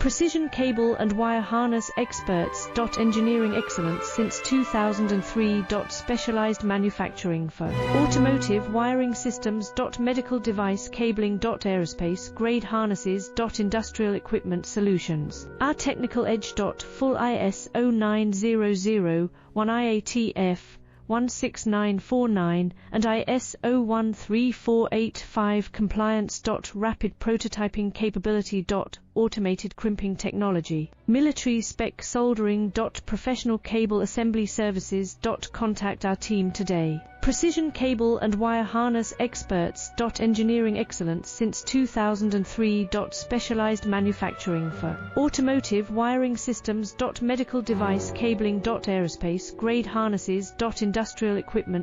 Precision cable and wire harness experts. Engineering excellence since 2003. Specialized manufacturing for automotive wiring systems. Medical device cabling. Aerospace grade harnesses. Industrial equipment solutions. Our technical edge. Full ISO 9001 IATF 16949 and ISO 13485 compliance. Rapid prototyping capability. Automated crimping technology. Military spec soldering. Professional cable assembly services. Contact our team today. Precision cable and wire harness experts. Engineering excellence since 2003. Specialized manufacturing for automotive wiring systems. Medical device cabling. Aerospace grade harnesses. Industrial equipment